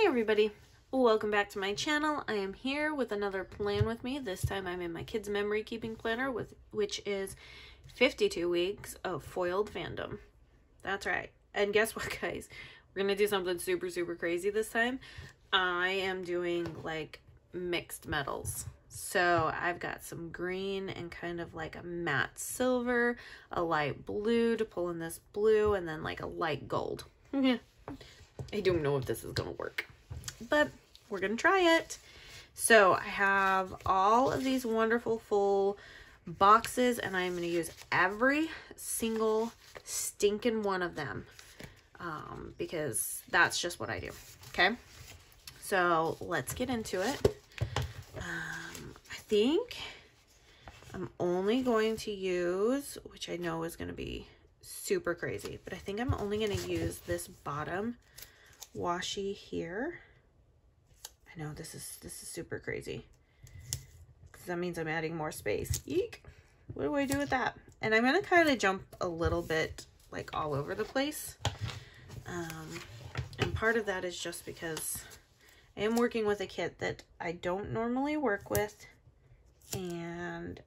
everybody, welcome back to my channel. I am here with another plan with me. This time I'm in my kids memory keeping planner, which is 52 weeks of foiled fandom. That's right. And guess what, guys? We're gonna do something super crazy this time. I am doing like mixed metals. So I've got some green and kind of like a matte silver, a light blue to pull in this blue, and then like a light gold. I don't know if this is gonna work, but we're gonna try it. So I have all of these wonderful full boxes, and I'm gonna use every single stinking one of them because that's just what I do. Okay, so let's get into it. I think I'm only going to use, which I know is going to be super crazy, but I think I'm only going to use this bottom washi here. I know this is super crazy because that means I'm adding more space. Eek! What do I do with that? And I'm going to kind of jump a little bit like all over the place. And part of that is just because I am working with a kit that I don't normally work with, and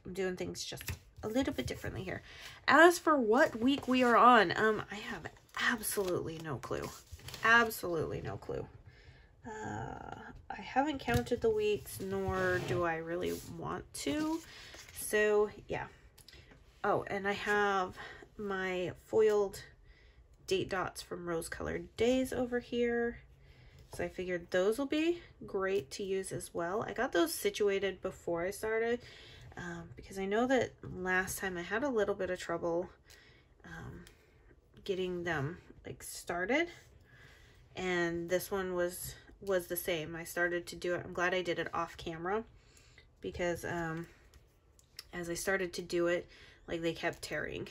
I'm doing things just a little bit differently here. As for what week we are on, I have absolutely no clue. Absolutely no clue. I haven't counted the weeks, nor do I really want to. So yeah. Oh, and I have my foiled date dots from Rose Colored Days over here. So I figured those will be great to use as well. I got those situated before I started because I know that last time I had a little bit of trouble getting them like started, and this one was the same. I started to do it. I'm glad I did it off camera because as I started to do it, like they kept tearing.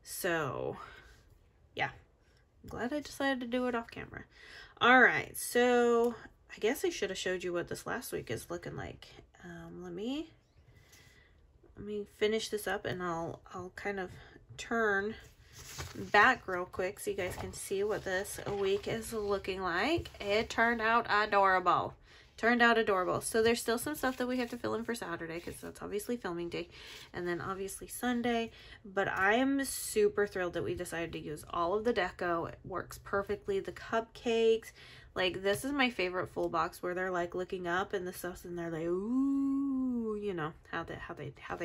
So yeah, I'm glad I decided to do it off camera. All right, so I guess I should have showed you what this last week is looking like. Let me finish this up, and I'll kind of turn back real quick so you guys can see what this week is looking like. It turned out adorable. So there's still some stuff that we have to fill in for Saturday because that's obviously filming day, and then obviously Sunday. But I am super thrilled that we decided to use all of the deco. It works perfectly. The cupcakes, like this is my favorite full box where they're like looking up and the stuff's in there like, ooh, you know how they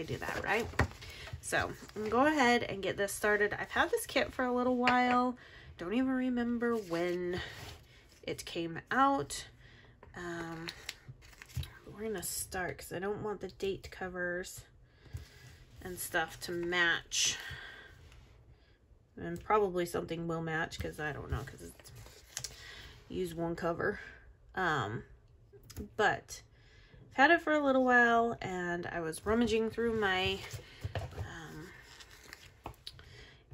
do that, right? So I'm gonna go ahead and get this started. I've had this kit for a little while. Don't even remember when it came out. We're gonna start because I don't want the date covers and stuff to match, and probably something will match because I don't know, because it's use one cover. But I've had it for a little while, and I was rummaging through my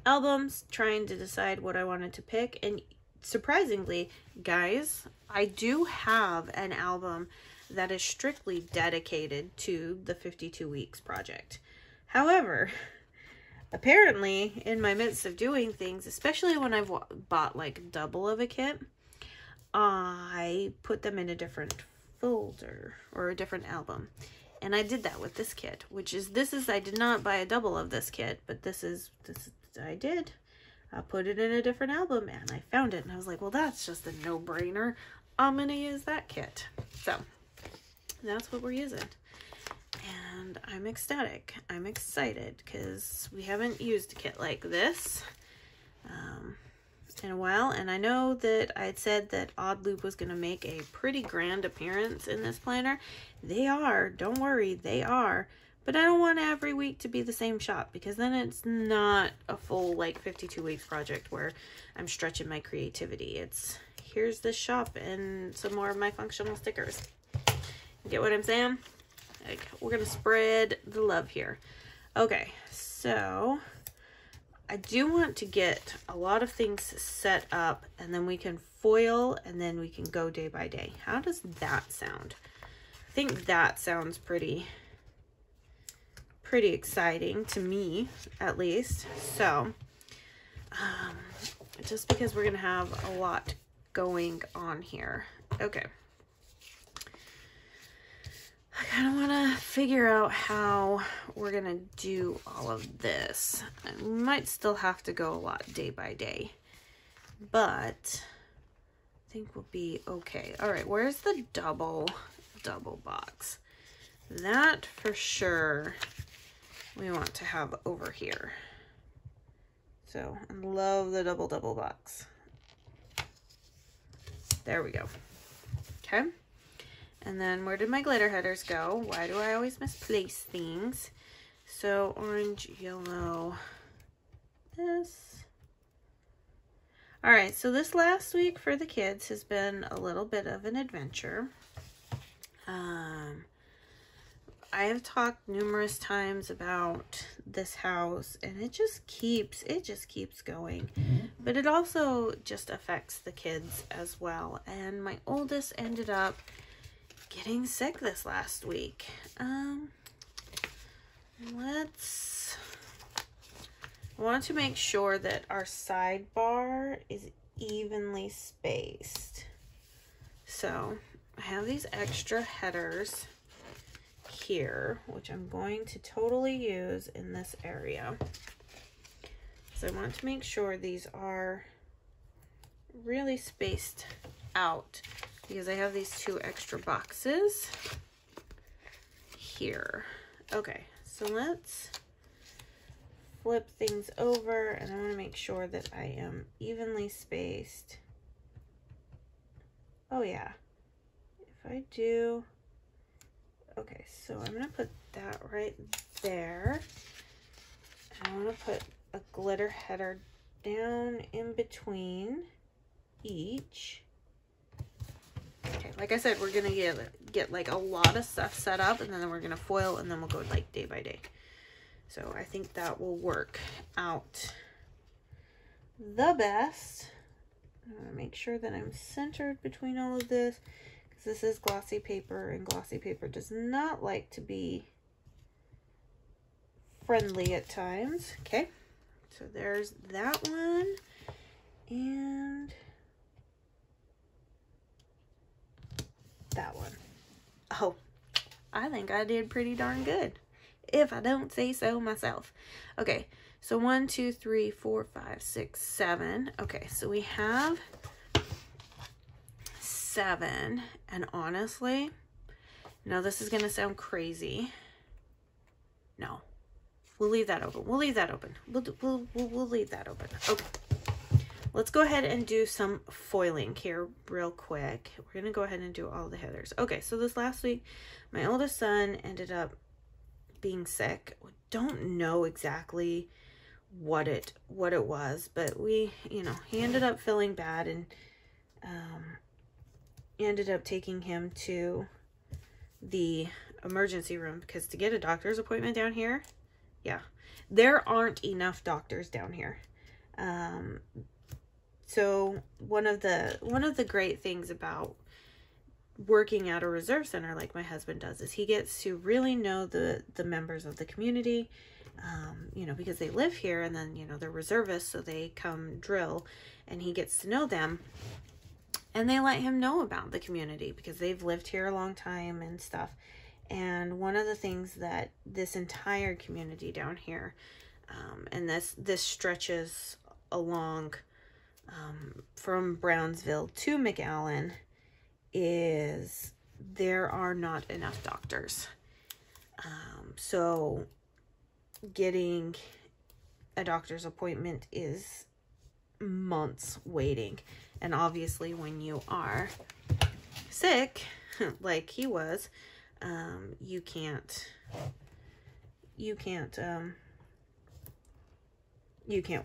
albums trying to decide what I wanted to pick, and surprisingly, guys, I do have an album that is strictly dedicated to the 52 weeks project. However, apparently in my midst of doing things, especially when I've bought like double of a kit, I put them in a different folder or a different album. And I did that with this kit, which is, I did not buy a double of this kit, but this is I did. I put it in a different album, and I found it, and I was like, well, that's just a no-brainer. I'm gonna use that kit. So that's what we're using, and I'm ecstatic. I'm excited because we haven't used a kit like this in a while, and I know that I'd said that Odd Loop was gonna make a pretty grand appearance in this planner. They are, don't worry, they are. But I don't want every week to be the same shop, because then it's not a full like 52 weeks project where I'm stretching my creativity. It's here's this shop and some more of my functional stickers. You get what I'm saying? Like, we're gonna spread the love here. Okay, so I do want to get a lot of things set up, and then we can foil, and then we can go day by day. How does that sound? I think that sounds pretty exciting to me, at least. So just because we're gonna have a lot going on here. Okay. I kind of want to figure out how we're going to do all of this. We might still have to go a lot day by day, but I think we'll be okay. All right, where's the double box? That for sure we want to have over here. So I love the double box. There we go. Okay. And then where did my glitter headers go? Why do I always misplace things? So orange, yellow, this. All right, so this last week for the kids has been a little bit of an adventure. I have talked numerous times about this house, and it just keeps going. But it also just affects the kids as well. And my oldest ended up getting sick this last week. I want to make sure that our sidebar is evenly spaced. So I have these extra headers here, which I'm going to totally use in this area. So I want to make sure these are really spaced out, because I have these 2 extra boxes here. Okay, so let's flip things over, and I want to make sure that I am evenly spaced. Oh yeah, if I do, okay, so I'm going to put that right there. And I want to put a glitter header down in between each. Okay, like I said, we're gonna get like a lot of stuff set up, and then we're gonna foil, and then we'll go like day by day. So I think that will work out the best. I want to make sure that I'm centered between all of this, because this is glossy paper, and glossy paper does not like to be friendly at times. Okay, so there's that one, and that one. Oh, I think I did pretty darn good, if I don't say so myself. Okay, so 1, 2, 3, 4, 5, 6, 7. Okay, so we have 7, and honestly, now this is gonna sound crazy. No, we'll leave that open. We'll leave that open. We'll leave that open. Okay. Let's go ahead and do some foiling here real quick. We're going to go ahead and do all the headers. Okay, so this last week, my oldest son ended up being sick. We don't know exactly what it was, but we, he ended up feeling bad, and ended up taking him to the emergency room, because to get a doctor's appointment down here, yeah, there aren't enough doctors down here. So one of the great things about working at a reserve center like my husband does is he gets to really know the members of the community, because they live here, and then, they're reservists, so they come drill, and he gets to know them, and they let him know about the community because they've lived here a long time and stuff. And one of the things that this entire community down here, and this stretches along from Brownsville to McAllen, is there are not enough doctors. So getting a doctor's appointment is months waiting. And obviously when you are sick, like he was, you can't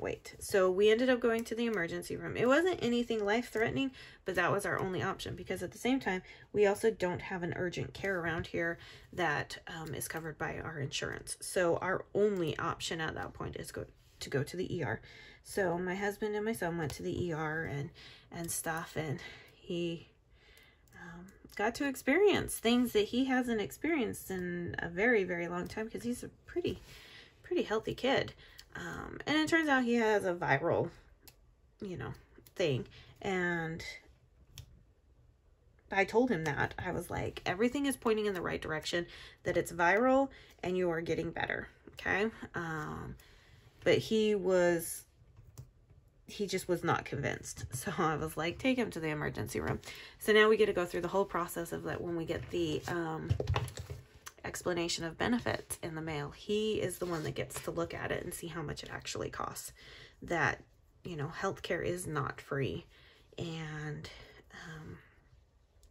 wait. So we ended up going to the emergency room. It wasn't anything life-threatening, but that was our only option, because at the same time, we also don't have an urgent care around here that is covered by our insurance. So our only option at that point is to go to the ER. So my husband and my son went to the ER and stuff, and he got to experience things that he hasn't experienced in a very, very long time, because he's a pretty healthy kid. And it turns out he has a viral, thing. And I told him that. I was like, everything is pointing in the right direction, that it's viral and you are getting better. Okay. But he just was not convinced. So I was like, take him to the emergency room. So now we get to go through the whole process of that. When we get the explanation of benefits in the mail, he is the one that gets to look at it and see how much it actually costs. That, you know, healthcare is not free, and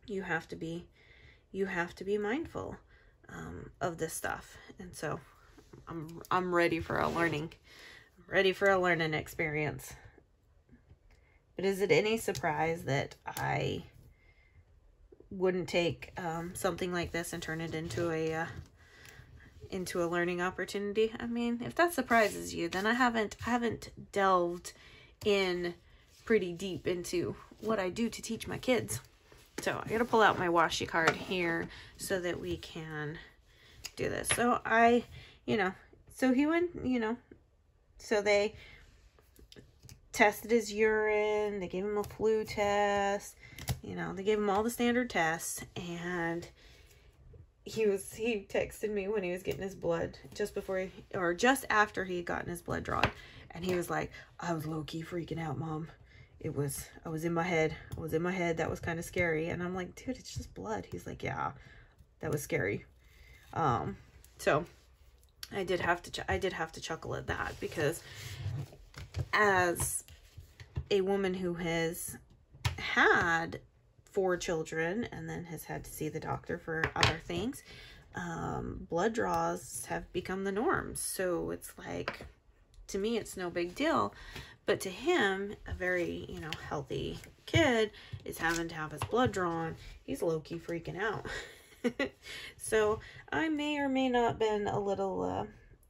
you have to be mindful of this stuff. And so I'm ready for a learning experience. But is it any surprise that I wouldn't take something like this and turn it into a learning opportunity? I mean, if that surprises you, then I haven't delved in pretty deep into what I do to teach my kids. So I gotta pull out my washi card here so that we can do this. So so he went, so they tested his urine, they gave him a flu test, they gave him all the standard tests, and he texted me when he was getting his blood, just after he had gotten his blood drawn, and he was like, I was low-key freaking out, Mom. I was in my head. That was kind of scary. And I'm like, dude, it's just blood. He's like, yeah, that was scary. So I did have to chuckle at that, because as a woman who has had 4 children and then has had to see the doctor for other things, blood draws have become the norm. So it's like, to me, it's no big deal. But to him, a very, healthy kid is having to have his blood drawn. He's low-key freaking out. So I may or may not been a little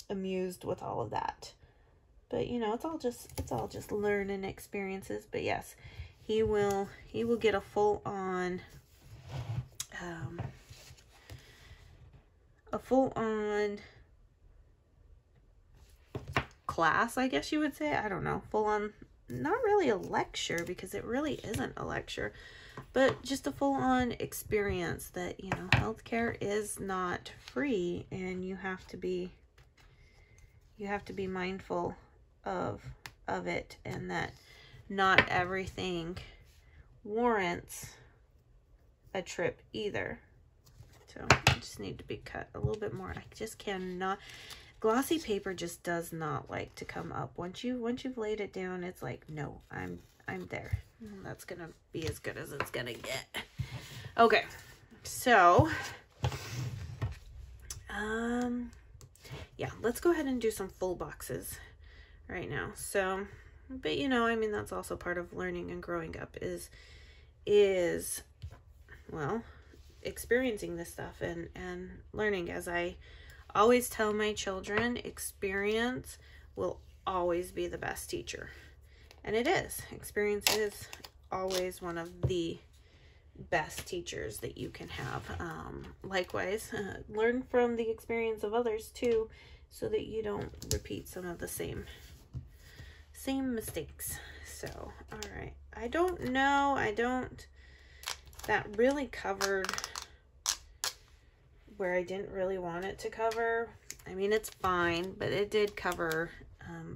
amused with all of that. But, it's all just learning experiences. But yes, he will get a full-on class, I guess you would say. I don't know, full on, not really a lecture, because it really isn't a lecture, but just a full-on experience that, healthcare is not free, and you have to be mindful of it, and that not everything warrants a trip either. So I just need to be cut a little bit more. I just cannot. Glossy paper just does not like to come up. Once you've laid it down, it's like, no, I'm there. That's gonna be as good as it's gonna get. Okay, so yeah, let's go ahead and do some full boxes right now. So, but I mean, that's also part of learning and growing up is well, experiencing this stuff and learning. As I always tell my children, experience will always be the best teacher. And it is. Experience is always one of the best teachers that you can have. Likewise, learn from the experience of others too, so that you don't repeat some of the same mistakes. So, all right. I don't know. That really covered where I didn't really want it to cover. I mean, it's fine, but it did cover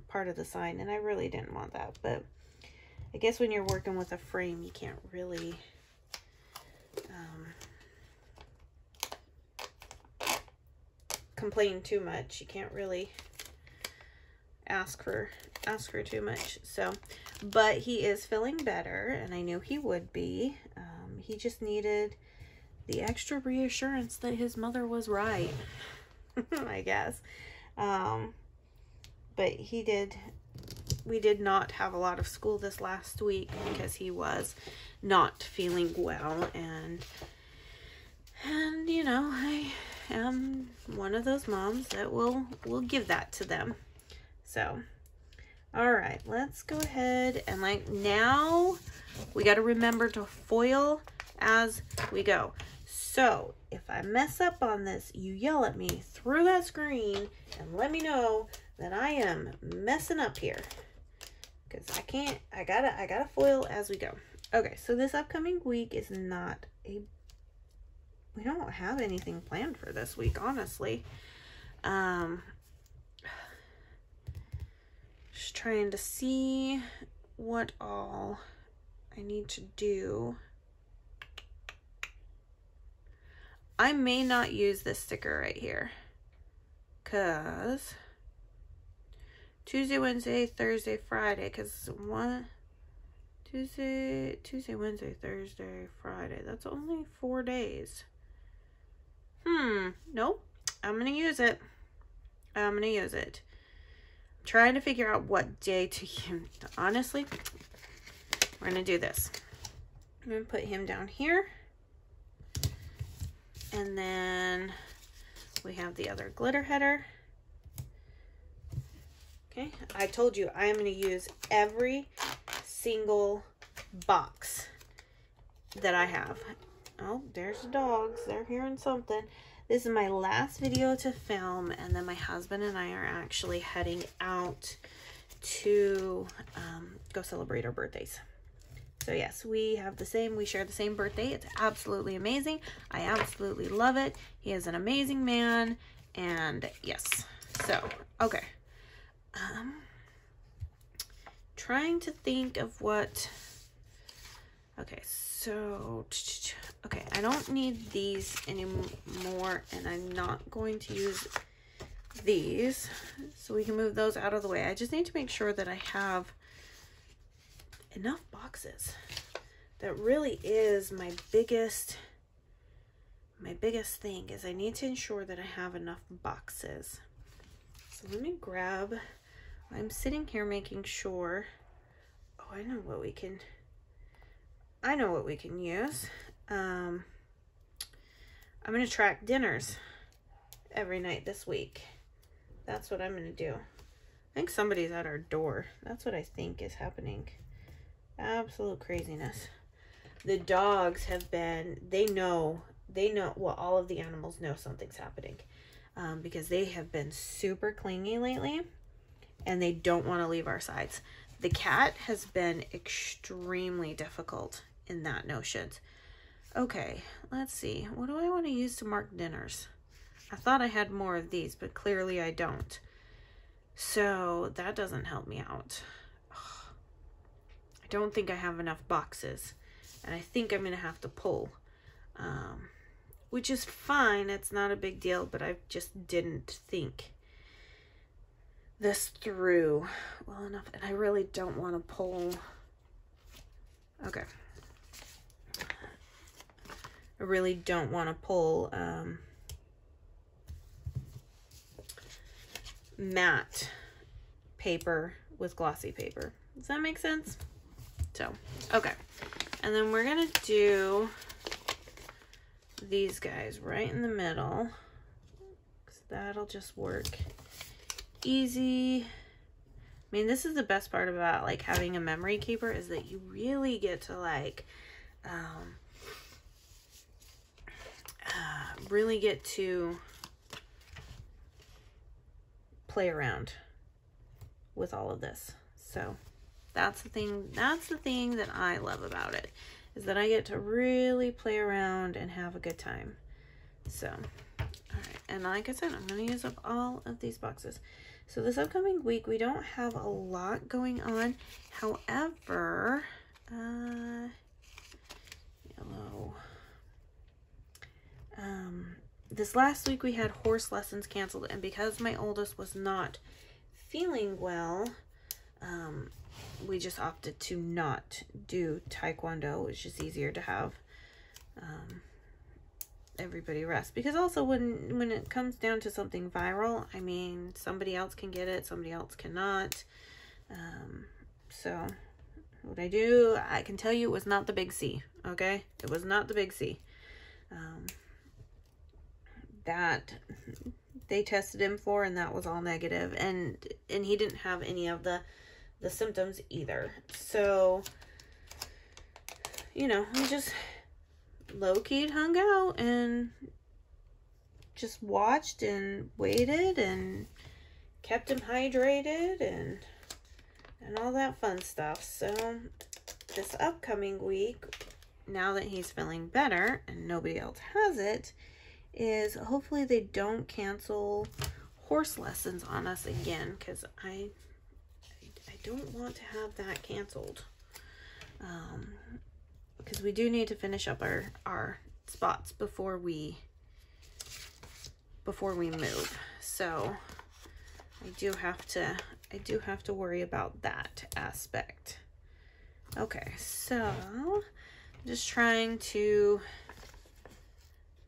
part of the sign, and I really didn't want that. But I guess when you're working with a frame, you can't really complain too much. You can't really ask for too much. So, but he is feeling better, and I knew he would be. He just needed the extra reassurance that his mother was right, I guess. But we did not have a lot of school this last week because he was not feeling well, and I am one of those moms that will give that to them. So, all right, let's go ahead and now we got to remember to foil as we go. So if I mess up on this, you yell at me through that screen and let me know that I am messing up here, because I gotta foil as we go. Okay, so this upcoming week is not a, we don't have anything planned for this week, honestly. Just trying to see what all I need to do. I may not use this sticker right here, because Tuesday, Wednesday, Thursday, Friday, because what? Tuesday, Wednesday, Thursday, Friday. That's only 4 days. Nope. I'm going to use it. I'm going to use it. I'm trying to figure out what day to use. Honestly, we're going to do this. I'm going to put him down here. And then we have the other glitter header. Okay, I told you I am going to use every single box that I have. Oh, there's the dogs. They're hearing something. This is my last video to film, and then my husband and I are actually heading out to go celebrate our birthdays. So yes, we share the same birthday. It's absolutely amazing. I absolutely love it. He is an amazing man. And yes, so, okay. Trying to think of what, okay, so, okay, I don't need these anymore, and I'm not going to use these, so we can move those out of the way. I just need to make sure that I have enough boxes. That really is my biggest thing, is I need to ensure that I have enough boxes. So let me grab, I'm sitting here making sure, oh, I know what we can use. I'm going to track dinners every night this week. That's what I'm going to do. I think somebody's at our door. That's what I think is happening. Absolute craziness. The dogs have been, they know, well, all of the animals know something's happening, because they have been super clingy lately, and they don't want to leave our sides. The cat has been extremely difficult in that notion. Okay, let's see. What do I want to use to mark dinners? I thought I had more of these, but clearly I don't. So that doesn't help me out. I don't think I have enough boxes, and I think I'm going to have to pull, which is fine. It's not a big deal, but I just didn't think this through well enough, and I really don't want to pull. Okay. I really don't want to pull matte paper with glossy paper. Does that make sense? So, okay. And then we're going to do these guys right in the middle, because that'll just work easy. I mean, this is the best part about like having a memory keeper, is that you really get to like really get to play around with all of this. So that's the thing that I love about it, is that I get to really play around and have a good time. So, all right. And like I said, I'm going to use up all of these boxes. So this upcoming week, we don't have a lot going on. However, yellow. This last week we had horse lessons canceled, and because my oldest was not feeling well, we just opted to not do taekwondo, which is easier to have everybody rest. Because also when it comes down to something viral, I mean, somebody else can get it, somebody else cannot. So what I do, I can tell you, it was not the big C, okay? It was not the big C. That they tested him for, and that was all negative, and he didn't have any of the symptoms either. So, you know, we just low-key hung out and just watched and waited and kept him hydrated and all that fun stuff. So this upcoming week, now that he's feeling better and nobody else has it, is hopefully they don't cancel horse lessons on us again, because I don't want to have that canceled. Because we do need to finish up our spots before we move. So I do have to worry about that aspect. Okay, so just trying to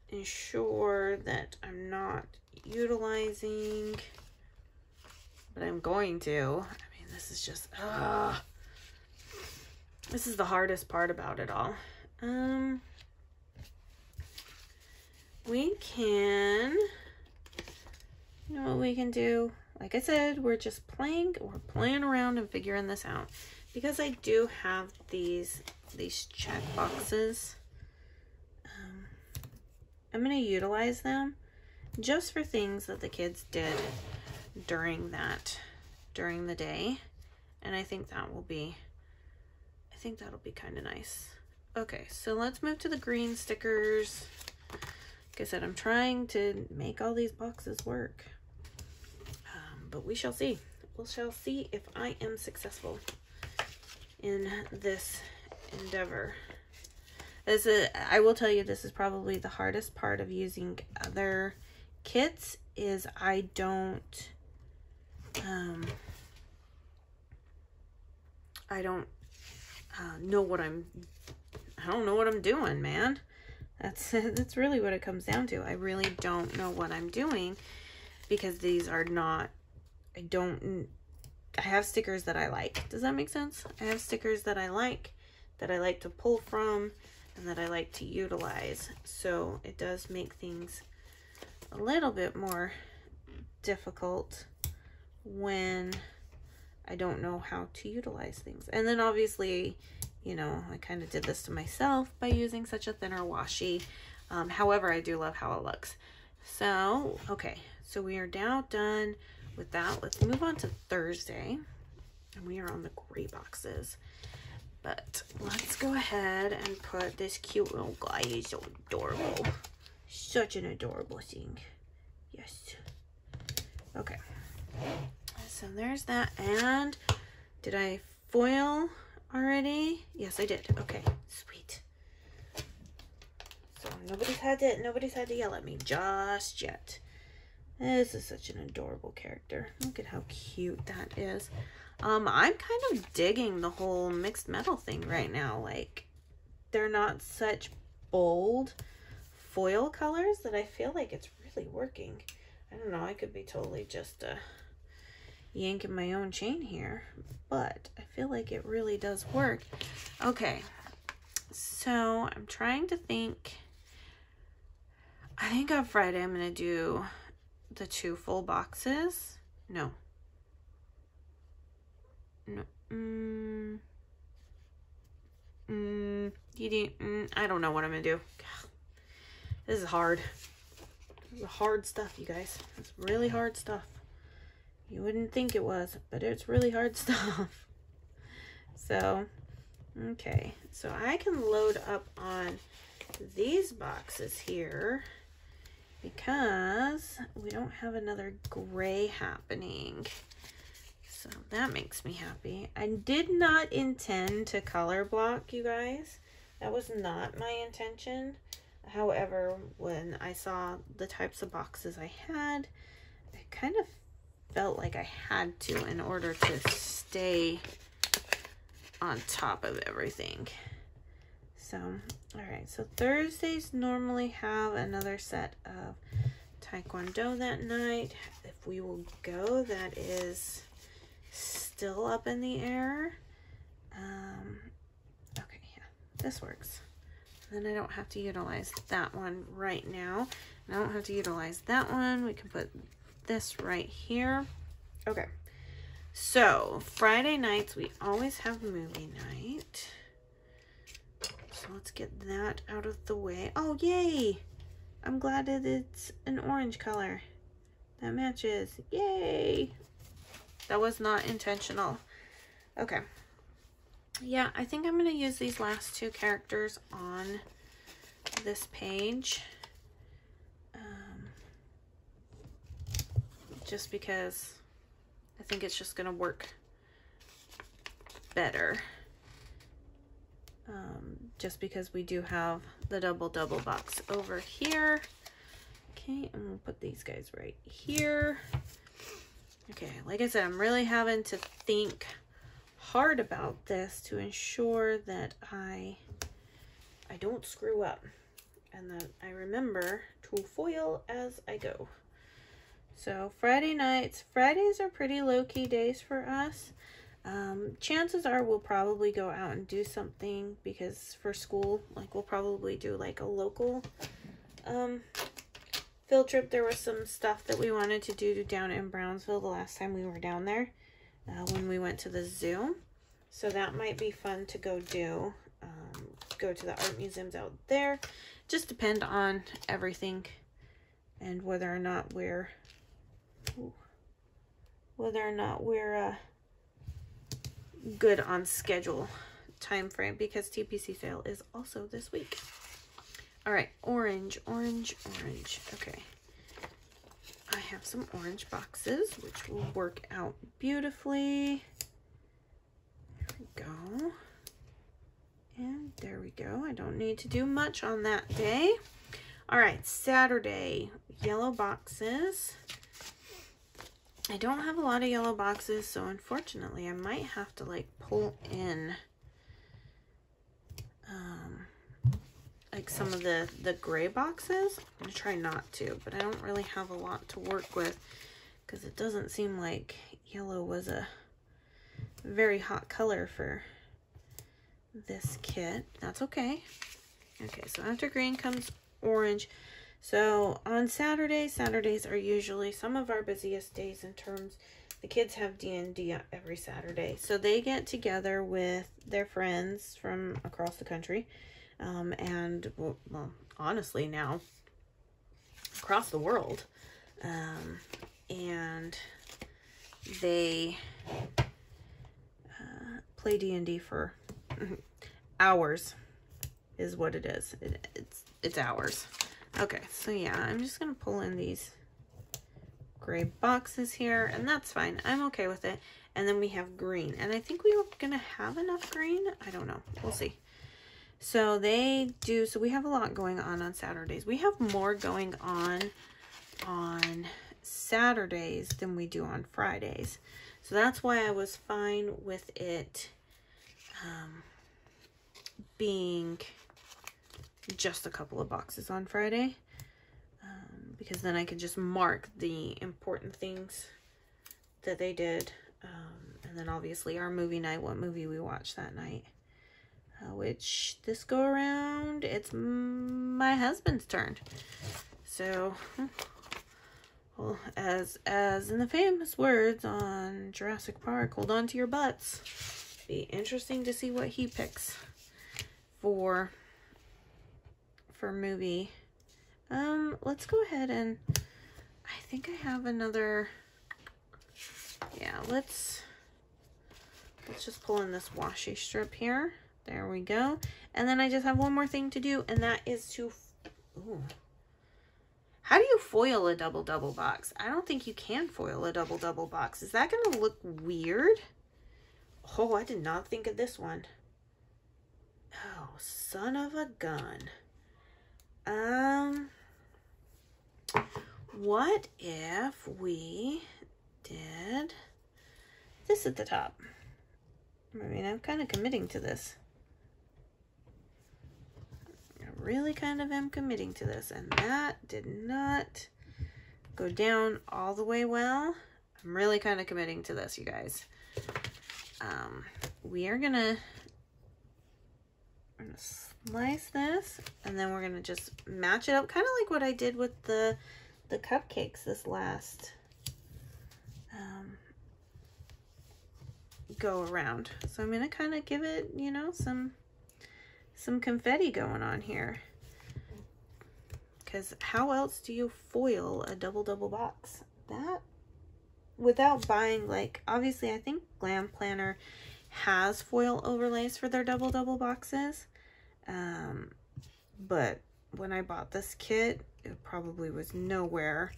ensure that I'm not utilizing, but I'm going to. I mean, this is just, this is the hardest part about it all. We can, you know what we can do? Like I said, we're playing around and figuring this out. Because I do have these check boxes, I'm going to utilize them just for things that the kids did during the day. And I think that'll be kind of nice. Okay, so let's move to the green stickers. Like I said, I'm trying to make all these boxes work. But we shall see. We shall see if I am successful in this endeavor. I will tell you, this is probably the hardest part of using other kits, is I don't know what I'm doing, man. That's really what it comes down to. I really don't know what I'm doing, because these are not, I have stickers that I like. Does that make sense? I have stickers that I like to pull from, and that I like to utilize. So it does make things a little bit more difficult when I don't know how to utilize things. And then obviously, you know, I kind of did this to myself by using such a thinner washi. However, I do love how it looks. So, okay, so we are now done with that. Let's move on to Thursday. And we are on the gray boxes. But let's go ahead and put this cute little guy. He's so adorable. Such an adorable thing. Yes. Okay. So there's that. And did I foil already? Yes, I did. Okay, sweet. So nobody's had to yell at me just yet. This is such an adorable character. Look at how cute that is. I'm kind of digging the whole mixed metal thing right now. Like, they're not such bold foil colors that I feel like it's really working. I don't know, I could be totally just yanking my own chain here, but I feel like it really does work. Okay, so I'm trying to think. I think on Friday I'm going to do the 2 full boxes. No. I don't know what I'm gonna do. This is hard. This is hard stuff, you guys. It's really hard stuff. You wouldn't think it was, but it's really hard stuff. So, okay. So I can load up on these boxes here because we don't have another gray happening. So that makes me happy. I did not intend to color block, you guys. That was not my intention. However, when I saw the types of boxes I had, I kind of felt like I had to in order to stay on top of everything. So, all right. So Thursdays normally have another set of Taekwondo that night. If we will go, that is still up in the air. Okay, yeah, this works. Then I don't have to utilize that one right now. And I don't have to utilize that one. We can put this right here. Okay, so Friday nights we always have movie night. So let's get that out of the way. Oh, yay! I'm glad that it's an orange color. That matches. Yay! That was not intentional. Okay. yeah, I think I'm going to use these last two characters on this page. Just because I think it's just going to work better. Just because we do have the double box over here. Okay, I'm going to put these guys right here. Okay, like I said, I'm really having to think hard about this to ensure that I don't screw up and that I remember to foil as I go. So Friday nights, Fridays are pretty low-key days for us. Chances are we'll probably go out and do something because for school, like we'll probably do like a local field trip. There was some stuff that we wanted to do down in Brownsville the last time we were down there when we went to the zoo. So that might be fun to go do. Go to the art museums out there. Just depend on everything and whether or not we're good on schedule time frame, because TPC sale is also this week. All right, orange. Okay, I have some orange boxes which will work out beautifully. There we go. And there we go. I don't need to do much on that day. All right, Saturday, yellow boxes. I don't have a lot of yellow boxes, so unfortunately I might have to like pull in like some of the gray boxes. I'm gonna try not to, but I don't really have a lot to work with because it doesn't seem like yellow was a very hot color for this kit. That's okay. Okay, so after green comes orange. So on Saturdays are usually some of our busiest days in terms, the kids have D&D every Saturday. So they get together with their friends from across the country. And well, honestly now, across the world. And they play D&D for hours is what it is. It's hours. Okay, so yeah, I'm just gonna pull in these gray boxes here, and that's fine. I'm okay with it. And then we have green, and I think we were gonna have enough green. I don't know. We'll see. So they do. So we have a lot going on Saturdays. We have more going on Saturdays than we do on Fridays. So that's why I was fine with it being just a couple of boxes on Friday, because then I can just mark the important things that they did, and then obviously our movie night, what movie we watched that night, which this go around it's my husband's turn. So well, as in the famous words on Jurassic Park, hold on to your butts. Be interesting to see what he picks for movie. Let's go ahead and I think I have another. Yeah, let's just pull in this washi strip here. There we go. And then I just have one more thing to do, and that is to ooh. How do you foil a double box? I don't think you can foil a double box. Is that going to look weird? Oh, I did not think of this one. Oh, son of a gun. What if we did this at the top? I mean, I'm kind of committing to this. I really kind of am committing to this, and that did not go down all the way well. I'm really kind of committing to this, you guys. We are gonna slice this, and then we're gonna just match it up, kind of like what I did with the cupcakes this last go around. So I'm gonna kind of give it, you know, some confetti going on here, because how else do you foil a double box that without buying, like, obviously I think Glam Planner has foil overlays for their double boxes. But when I bought this kit, it probably was nowhere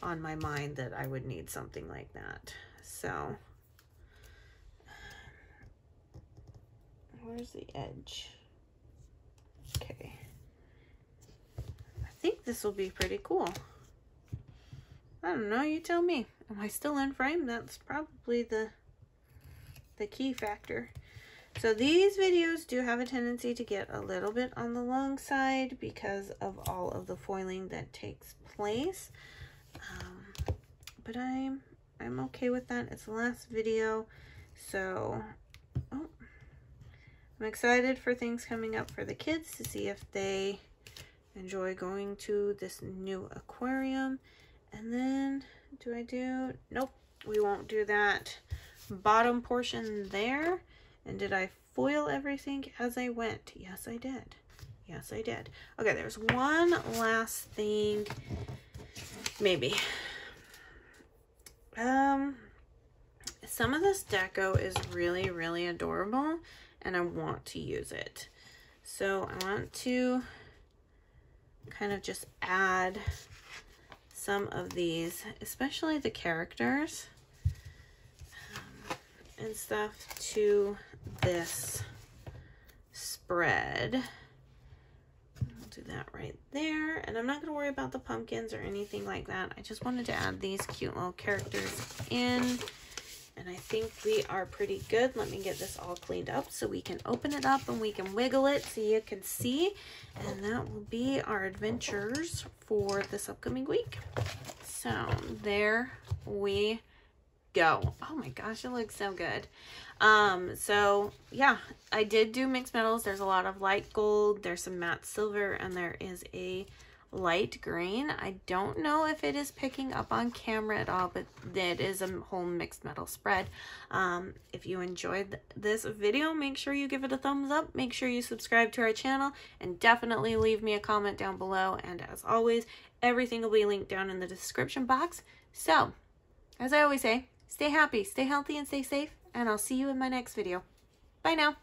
on my mind that I would need something like that. So, where's the edge? Okay. I think this will be pretty cool. I don't know, you tell me. Am I still in frame? That's probably the key factor. So these videos do have a tendency to get a little bit on the long side because of all of the foiling that takes place. But I'm okay with that. It's the last video. So, I'm excited for things coming up for the kids to see if they enjoy going to this new aquarium. And then, nope, we won't do that bottom portion there. And did I foil everything as I went? Yes, I did. Yes, I did. Okay, there's one last thing, maybe. Some of this deco is really, really adorable, and I want to use it. So I want to kind of just add some of these, especially the characters and stuff, to this spread. I'll do that right there. And I'm not going to worry about the pumpkins or anything like that. I just wanted to add these cute little characters in. And I think we are pretty good. Let me get this all cleaned up so we can open it up and we can wiggle it so you can see. And that will be our adventures for this upcoming week. So there we go. Oh my gosh, it looks so good. So yeah, I did do mixed metals. There's a lot of light gold, there's some matte silver, and there is a light green. I don't know if it is picking up on camera at all, but it is a whole mixed metal spread. If you enjoyed this video, make sure you give it a thumbs up, make sure you subscribe to our channel, and definitely leave me a comment down below. And as always, everything will be linked down in the description box. So, as I always say, stay happy, stay healthy, and stay safe, and I'll see you in my next video. Bye now.